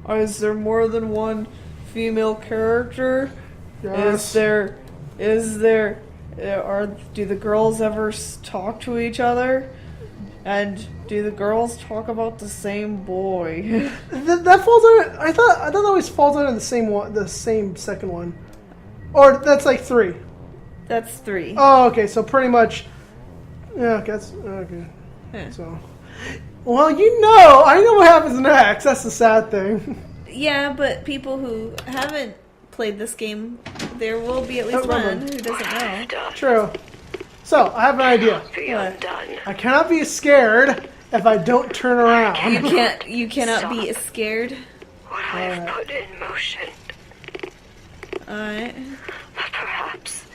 Is there more than one female character? Yes. Do the girls ever talk to each other? And do the girls talk about the same boy? That falls under. I thought that always falls under the same one, the same second one, or that's like 3. That's 3. Oh, okay. So pretty much. Yeah, okay, that's okay. Yeah. So, well, I know what happens next. That's the sad thing. Yeah, but people who haven't played this game, there will be at least one who doesn't know. True. So, I have an idea. What? I cannot be scared if I don't turn around. You cannot be scared. What I have put in motion. Alright. But perhaps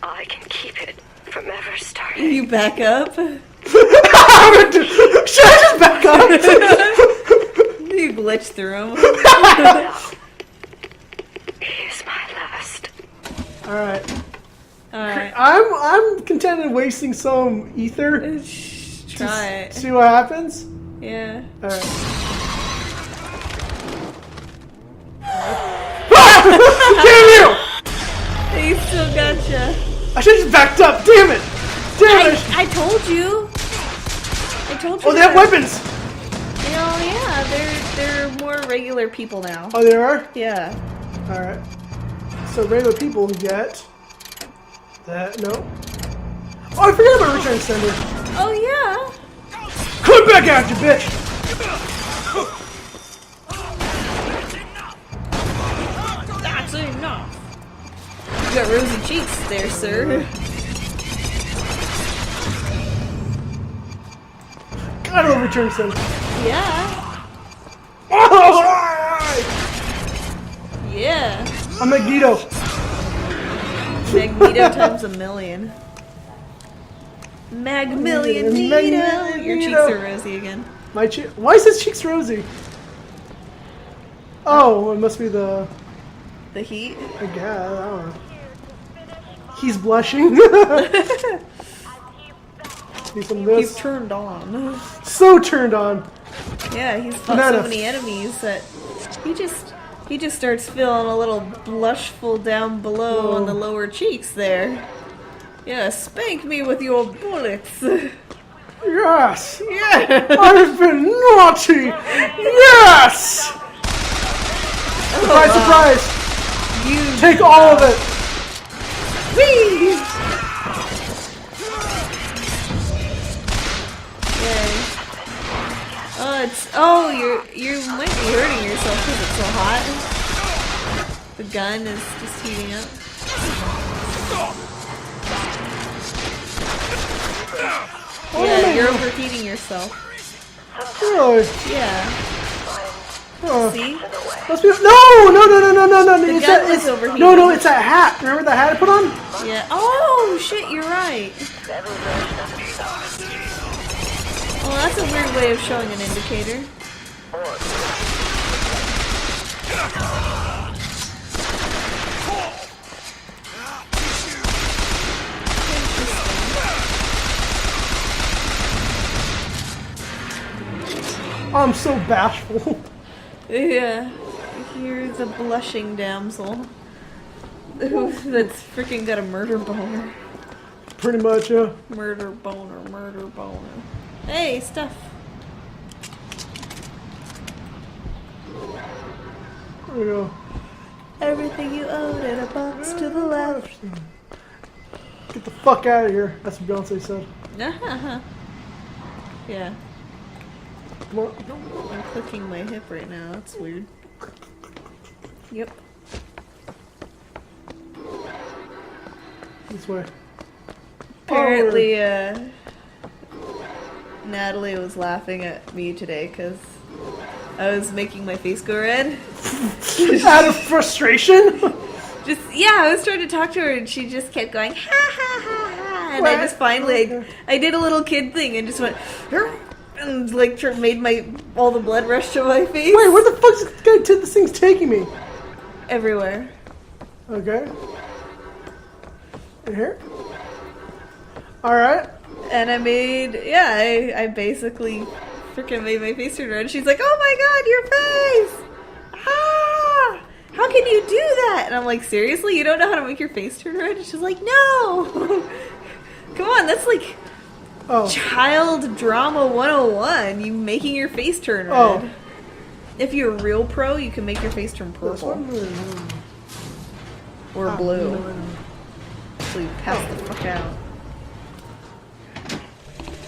I can keep it from ever starting. You back up. Should I just back up? You glitch through them. Here's my last. Alright. Alright. I'm contented wasting some ether. Try it. See what happens? Yeah. Alright. Damn you! He still gotcha. I should have just backed up. Damn it! Damn it! I told you. I told you. Oh, they have weapons. Oh yeah, they're more regular people now. Oh, they are. Yeah. All right. So regular people get that. No. Oh, I forgot about return sender. Oh yeah. Come back after, bitch. That's enough. You got rosy cheeks there, sir. I don't return sender. Yeah. Yeah. I'm Magneto. Magneto times a million. Magmillion-neato. Your cheeks are rosy again. My cheek. Why is his cheeks rosy? Oh, it must be the. The heat. I guess. I don't know. He's blushing. Need some of this. He's turned on. So turned on. Yeah, he's fought so many enemies that he just starts feeling a little blushful down below on the lower cheeks there. Yeah, spank me with your bullets. Yes. Yeah. I've been naughty. Yes. Surprise, surprise. You Take all of it. Whee! Yay. You might be hurting yourself because it's so hot. The gun is just heating up. Yeah, you're overheating yourself. Really? Yeah. See? Must be no. The gun was overheating. No, it's that hat. Remember the hat I put on? Yeah. Oh shit, you're right. Well, that's a weird way of showing an indicator. I'm so bashful. Yeah. Here's a blushing damsel. That's freaking got a murder boner. Pretty much, yeah. Murder boner, murder boner. Hey, stuff. There we go. Everything you own in a box to the left. Get the fuck out of here. That's what Beyonce said. Yeah. Come on. I'm clicking my hip right now. That's weird. Yep. This way. Apparently, Natalie was laughing at me today because I was making my face go red. Out of frustration? I was trying to talk to her and she just kept going, ha ha ha ha. And I just finally, I did a little kid thing and just went, and like made all the blood rush to my face. Wait, where the fuck's this thing's taking me? Everywhere. Okay. Right here? Alright. And I made, I basically freaking made my face turn red. She's like, oh my god, your can you do that? And I'm like, seriously? You don't know how to make your face turn red? And she's like, no! Come on, that's like child drama 101. You making your face turn red. Oh. If you're a real pro, you can make your face turn purple. Or blue. So you pass the fuck out.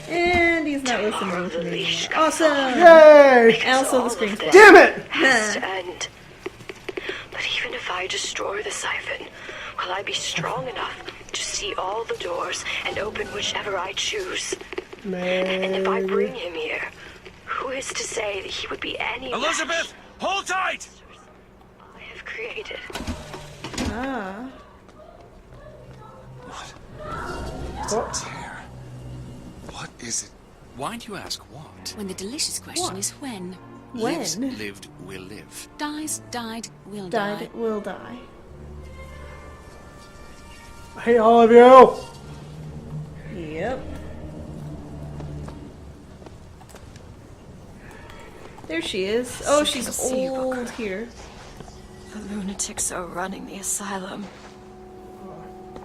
And he's not listening to me. Awesome! Yay! And also the screen's black. Damn it! Has to end. But even if I destroy the siphon, will I be strong enough to see all the doors and open whichever I choose? And if I bring him here, who is to say that he would be any Elizabeth, hold tight! I have created? Ah. What? Tear. What is it? Why do you ask what? When the delicious question is when. When? Lives, lived, will live. Dies, died, will die. Died, will die. I hate all of you! Yep. There she is. Oh, she's old here. The lunatics are running the asylum.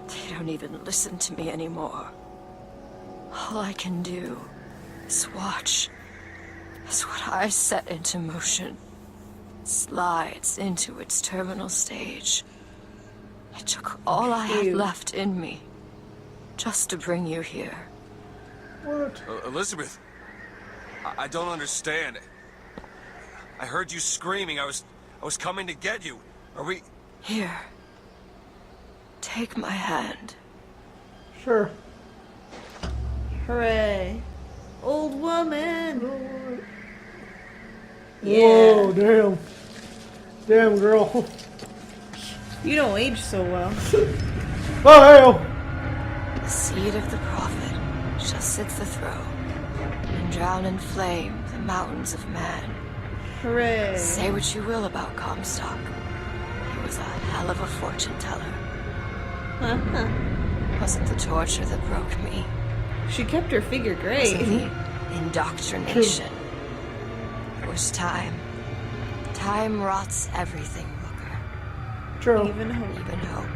They don't even listen to me anymore. All I can do is watch as what I set into motion slides into its terminal stage. It took all I had left in me just to bring you here. What? Elizabeth, I don't understand. I heard you screaming. I was coming to get you. Are we... Here. Take my hand. Sure. Hooray. Old woman. Whoa, damn. Damn, girl. You don't age so well. Oh, hell. The seed of the prophet shall sit the throne and drown in flame the mountains of man. Hooray. Say what you will about Comstock. He was a hell of a fortune teller. Uh-huh. Wasn't the torture that broke me. She kept her figure great. Wasn't the indoctrination. It was time. Time rots everything, Booker. True. Even hope. Even hope.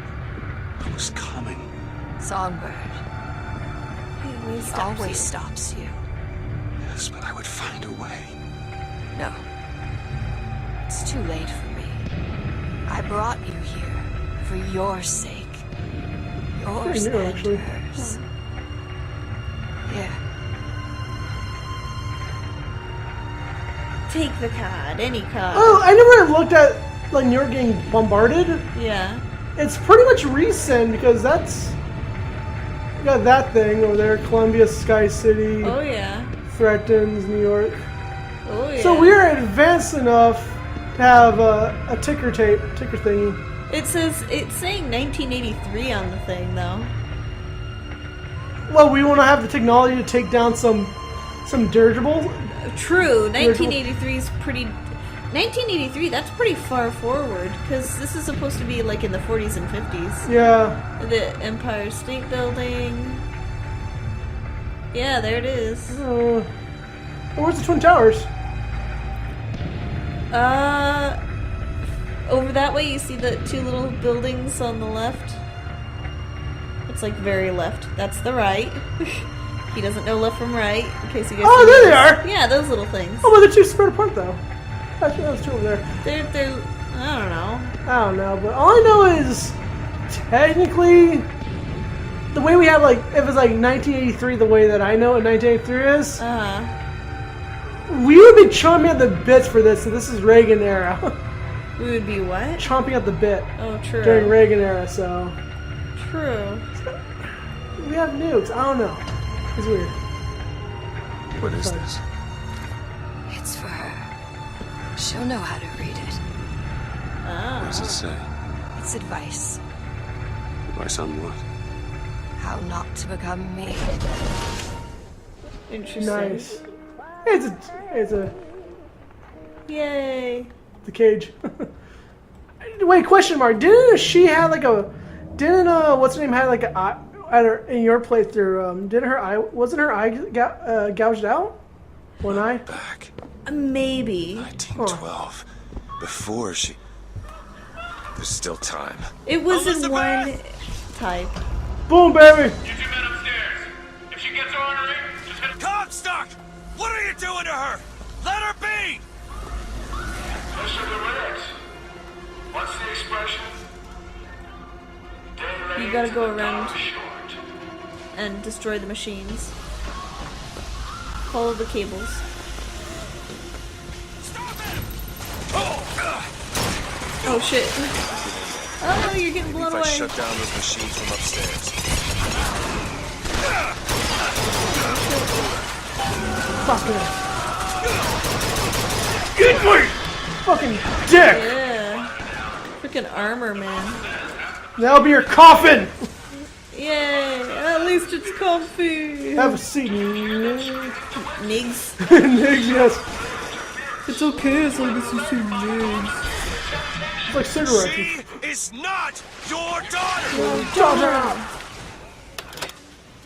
I was coming. Songbird. He Always stops you. Yes, but I would find a way. No. It's too late for me. I brought you here for your sake. Yours new, and actually. hers. Here. Take the card, any card. Oh, I never looked at, like, New York getting bombarded. Yeah. It's pretty much recent because that's... You got that thing over there, Columbia, Sky City, Oh yeah. threatens New York. Oh yeah. So we are advanced enough to have a ticker thingy. It's saying 1983 on the thing though. Well, we want to have the technology to take down some dirigibles. True. 1983 is pretty. 1983. That's pretty far forward because this is supposed to be like in the 40s and 50s. Yeah. The Empire State Building. Yeah, there it is. Where's the Twin Towers? Over that way you see the two little buildings on the left. It's like very left. That's the right. He doesn't know left from right, in case you guys Oh, see there those. they are! Yeah, those little things. Oh, well, they're too spread apart, though. Actually, that's two over there. They're I don't know. I don't know, but all I know is, technically, the way we have, like, if it's like 1983, the way that I know what 1983 is, we would be chomping at the bits for this, so this is Reagan era. We would be what? Chomping at the bit Oh, true. during Reagan era, so. True. We have nukes. I don't know. It's weird. What is this? It's for her. She'll know how to read it. What does it say? It's advice. Advice on what? How not to become me. Interesting. Nice. It's a Yay. the cage. Wait, question mark. Didn't she have like a? Didn't what's her name had like a eye at her in your playthrough? Didn't her eye wasn't her eye gouged out? One eye. Back. Maybe. 1912. Before she... There's still time. It was in one type. Boom, baby! You two men upstairs. If she gets ornery, just hit Comstock! What are you doing to her? Let her be! Mr. Durant. What's the expression? You gotta go around and destroy the machines. Follow the cables. Stop him! Oh shit. Oh, you're getting blown If I away. shut down those machines from upstairs. Fuck it. Get me! Fucking dick! Yeah. Freaking armor, man. That'll be your coffin! Yay! At least it's comfy. Have a seat, Nigs. Nigs. Nigs, yes. It's okay as long as you say Nigs. It's like cigarettes. She is not your daughter!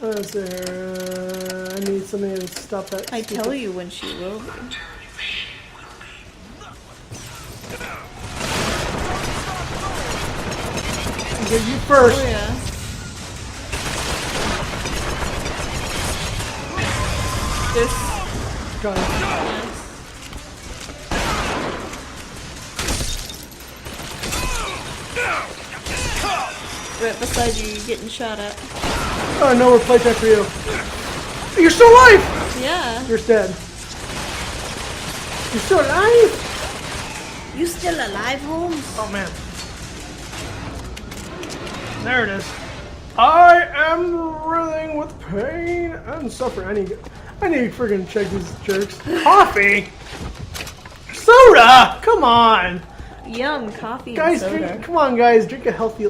Let's see. I need somebody to stop that. I tell you when she will be. Get you first. Oh yeah. This. Got it. Right beside you, you're getting shot at. Oh no, we're playtime for you. You're still alive! Yeah. You're dead. You're still alive? You still alive, Holmes? Oh man. There it is. I am writhing with pain and suffering. I need to friggin' check these jerks. Coffee? Soda! Come on! Yum, coffee Guys, and soda. drink, come on guys, drink a healthy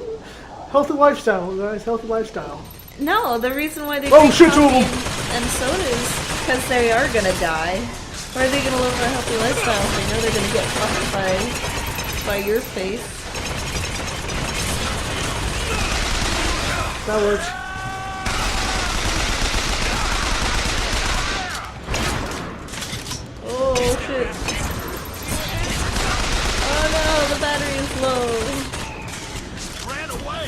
lifestyle, guys. Healthy lifestyle. No, the reason why they Oh, drink shit, two of coffee them. and soda is because they are gonna die. Why are they gonna live a healthy lifestyle if they know they're gonna get fucked by your face? That works. Oh shit. Oh no, the battery is low. Ran away!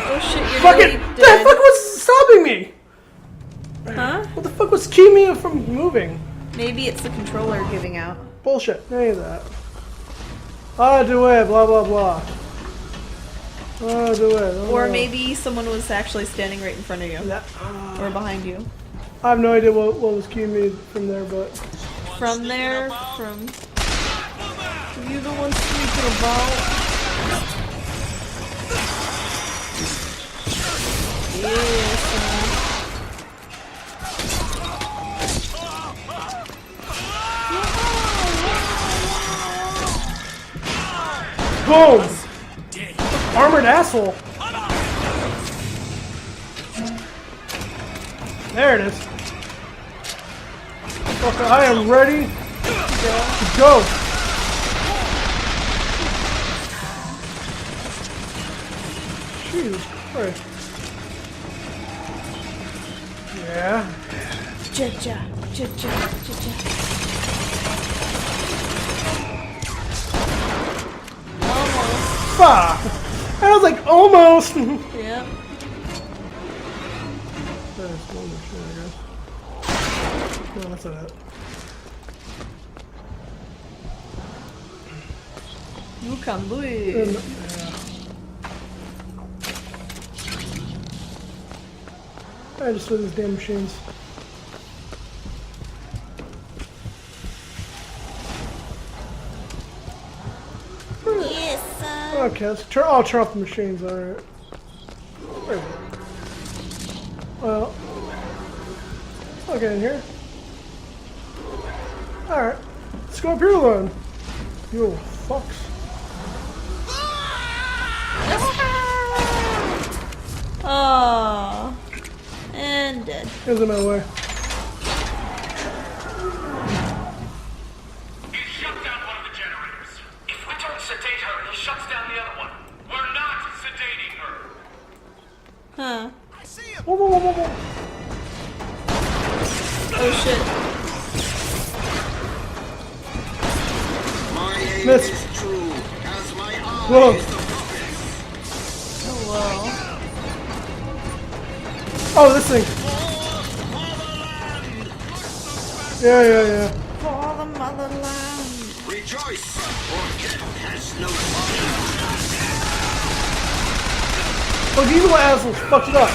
Oh shit, you're Fucking, really the dead. fuck was stopping me? Huh? What the fuck was keeping me from moving? Maybe it's the controller giving out. Bullshit, any of that. Ah, do it, blah blah blah. Ah, do it. Or maybe someone was actually standing right in front of you. That, Or behind you. I have no idea what was keeping me from there, but From there, from... You the one sneaking about? Yes, boom! Armored asshole. There it is. Okay, I am ready to go. Jesus Christ. Yeah. Cha-cha, cha-cha, cha-cha. Almost. Fuck! I was like, almost! Yep. That's one machine, I guess. No, that's not it. You can do it. Yeah. I just saw these damn machines. Yes, son. Okay, I'll turn off the machines, alright. There we go. Well, I'll get in here. Alright, let's go up here then. You fucks. Oh. And dead. Get in my way. He shut down one of the generators. If we don't sedate her, he shuts down the other one. We're not sedating her. Huh. I see him! Whoa, whoa, whoa, whoa, whoa. Oh shit. Miss. Whoa. Oh, whoa. Oh, this thing. Yeah. For the motherland. Rejoice, for death has no Oh, these little assholes fucked it up.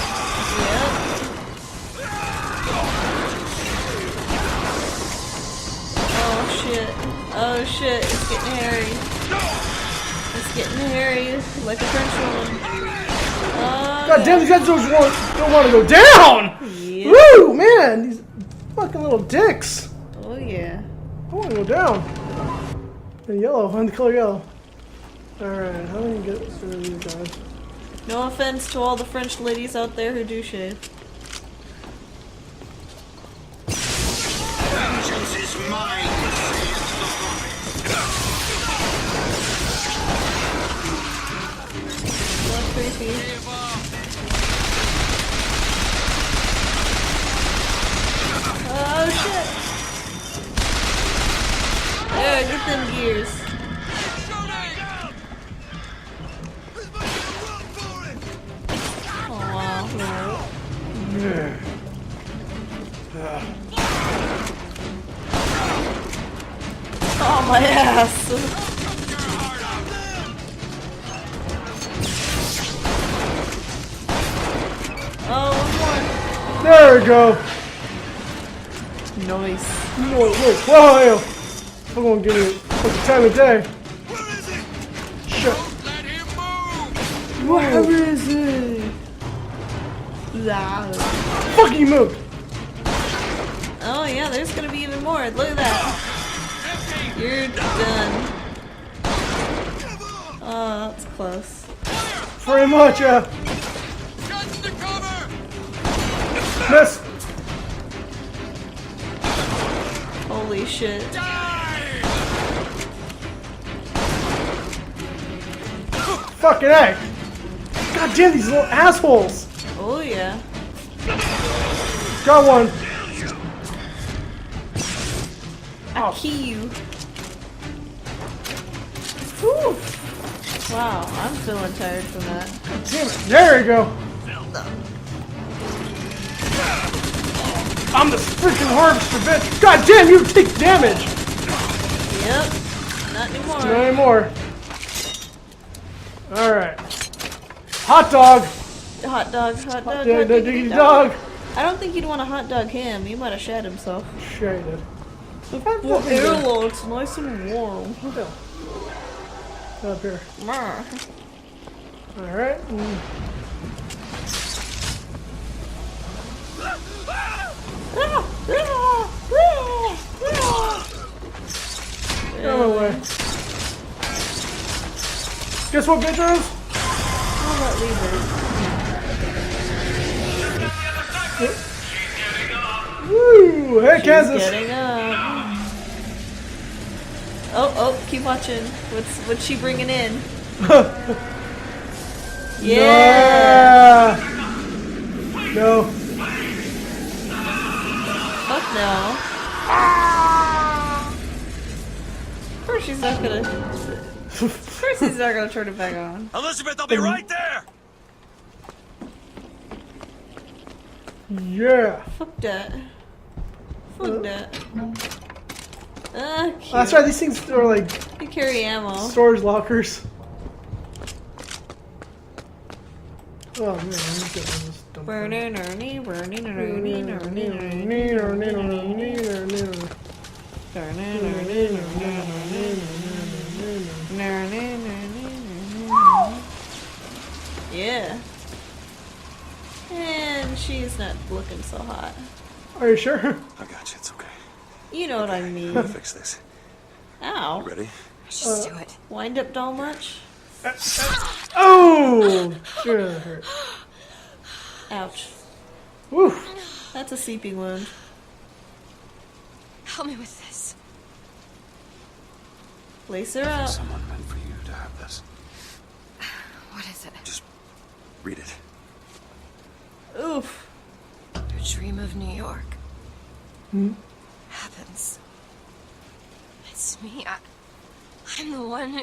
Yep. Oh shit, it's getting hairy. It's getting hairy like a French woman. God damn, these guys don't want to go down! Yep. Woo, man! These fucking little dicks. Oh yeah. I want to go down. And yellow, I'm the color yellow. Alright, how do we get through these guys? No offense to all the French ladies out there who do shave. vengeance is mine, saith the That's creepy. Oh shit! There, get them gears. Oh wow. Oh my ass! Oh, one There we go. more. Nice. Whoa, I'm gonna give it the time of day. Shit. Where is it? Loud. Fucking move. Oh yeah, there's gonna be even more. Look at that. You're done. Oh, that's close. Pretty much, Miss. Holy shit. Fucking A. God damn these little assholes. Oh yeah. Got one. I key you. Whew. Wow, I'm feeling tired from that. Damn it. There you go. I'm the freaking harvester, bitch. God damn, you take damage. Yep. Not anymore. Not anymore. Alright. Hot dog. Hot dog, hot dog, Diggity dog. I don't think you'd want to hot dog him. He might have shat himself. Sure you did. Well, airload, it's nice and warm. Up here. Brr. Alright. Get out of my way. Guess what, bitches? I'll let leave Woo! Hey, She's Kansas! getting up. Oh, keep watching. What's she bringing in? Yeah! No. Fuck no. Of course she's not gonna... Of course he's not gonna turn it back on. Elizabeth, I'll be right there! Yeah. Fuck that. Fuck that. Cute. That's right, these things are like You carry ammo. storage lockers. Oh man, I'm just getting this dumb thing. Yeah. And she's not looking so hot. Are you sure? I got you, it's okay. You know what I mean. I'll fix this. Ow. Ready? Just do it. Wind up doll much? Oh! Sure, that hurt. Ouch. Woo! That's a seeping wound. Help me with this. Lace her up. Someone meant for you to have this. What is it? Just read it. Oof. Your dream of New York. Happens. It's me. I I'm the one who...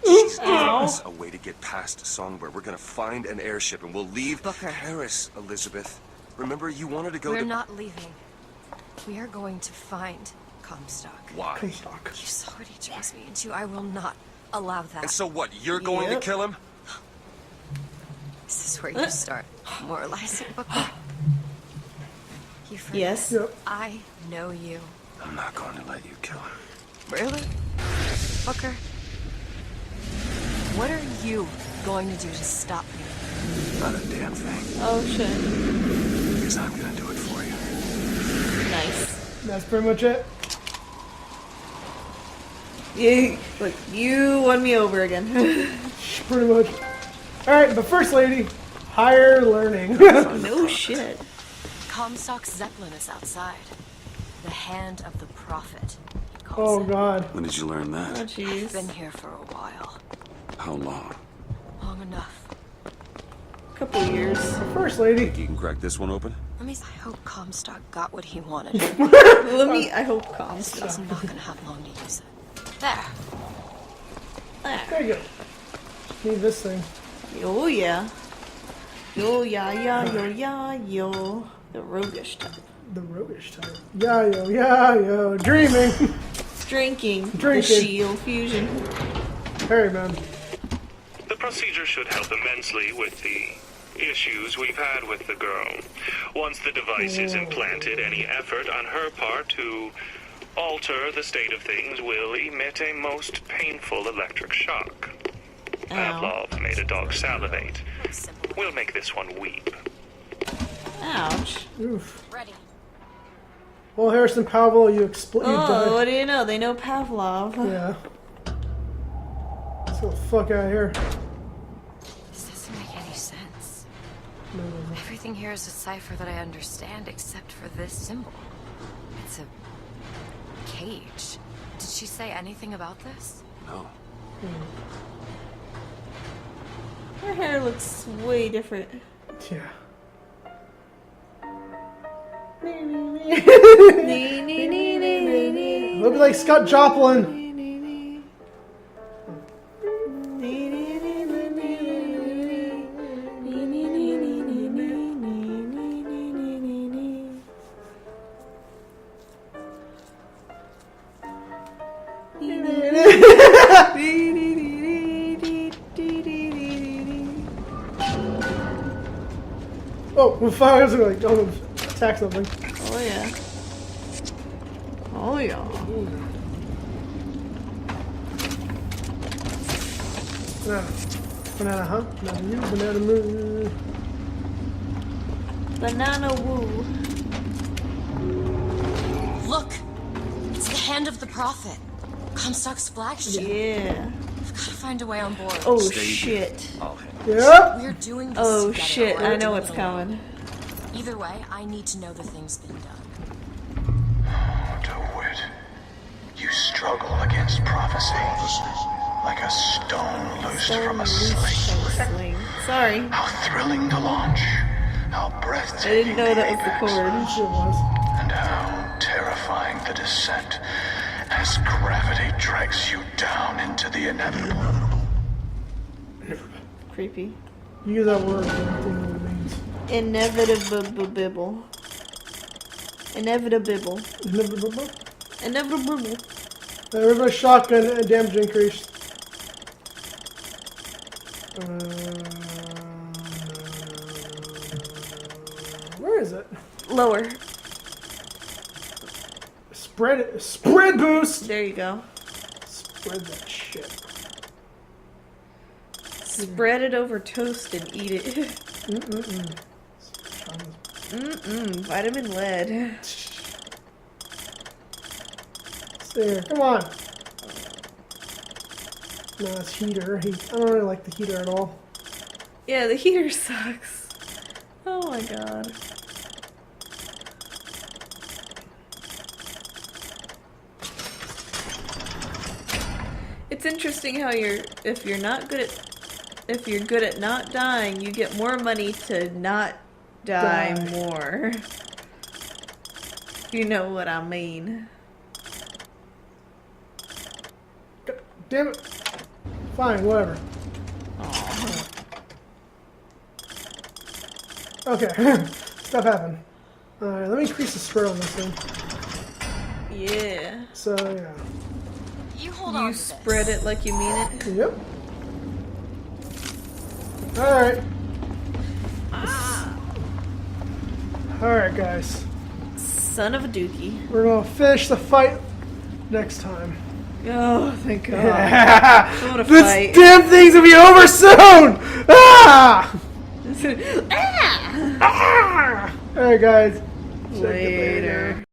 There's a way to get past Songbird. We're gonna find an airship and we'll leave Booker. Paris, Elizabeth. Remember, you wanted to go We're to... not leaving. We are going to find Comstock. Why? Comstock. You saw what he drags me into. I will not allow that. And so what? You're going to Yep. kill him? Is this where you start moralizing, Booker? You forget. Yes. Yep. I know you. I'm not going to let you kill him. Really? Booker? What are you going to do to stop me? Not a damn thing. Oh shit. Because I'm gonna do it for you. Nice. That's pretty much it. Look, you won me over again. Pretty much. Alright, but first lady, higher learning. No shit. Comstock's Zeppelin is outside. The hand of the prophet, he calls Oh it. god. When did you learn Oh that? I've jeez. been here for a while. How long? Long enough. Couple years. First lady. You can crack this one open? I hope Comstock got what he wanted. I hope calms He's not gonna have long to use it. There. There you go. Need this thing. Oh yeah. Yo yeah yeah yo yeah yo. The roguish type. The roguish type. Yeah, dreaming. Drinking. The Drinking. shield fusion. Hey man. The procedure should help immensely with the issues we've had with the girl. Once the device is implanted, any effort on her part to alter the state of things will emit a most painful electric shock. Pavlov made a dog salivate. We'll make this one weep. Ouch. Oof. Ready. Well, Harrison Pavel, you explode. You Oh, died. what do you know? They know Pavlov. Yeah. Let's get the fuck out of here. This doesn't make any sense. No. Everything here is a cipher that I understand except for this symbol. It's a cage. Did she say anything about this? No. Her hair looks way different. Yeah. Nee, nee, nee, nee, nee. Look like Scott Joplin. Oh, we're fires are like, oh, attack something. Oh yeah. Oh yeah. Banana. Banana, huh? Banana you, banana moo. Banana woo. Look! It's the hand of the prophet. Comstock's flagship. Yeah. I've got to find a way on board. Oh Stay shit. here. I'll handle Yep. We're doing this Oh together, shit. or I we're know doing what's it alone. coming. Either way, I need to know the thing's been done. DeWitt, you struggle against prophecy like a stone loosed from a sling. Sling. Sorry. How thrilling to launch, how I breathtaking didn't know that was the the apex, chord. Sure was. and how terrifying the descent as gravity drags you down into the inevitable. Creepy. You use that word, I don't think what it means. Inevitable. Inevitable. Inevitable. Everybody shotgun and damage increase. Where is it? Lower. Spread it. Spread boost! There you go. Spread that shit. Spread it over toast and eat it. Vitamin lead. There, come on. No, it's heater. I don't really like the heater at all. Yeah, the heater sucks. Oh my god. It's interesting how if you're good at not dying, you get more money to not die more. You know what I mean. Damn it. Fine, whatever. Okay. Stuff happened. Alright, let me increase the spread on this thing. Yeah. So, yeah. You hold on You to this. spread it like you mean it. Yep. Alright. Alright, guys. Son of a dookie. We're gonna finish the fight next time. Oh, thank God. Yeah. What a This fight. damn thing's gonna be over soon! Ah! Ah! Ah! Alright, guys. Check it Later.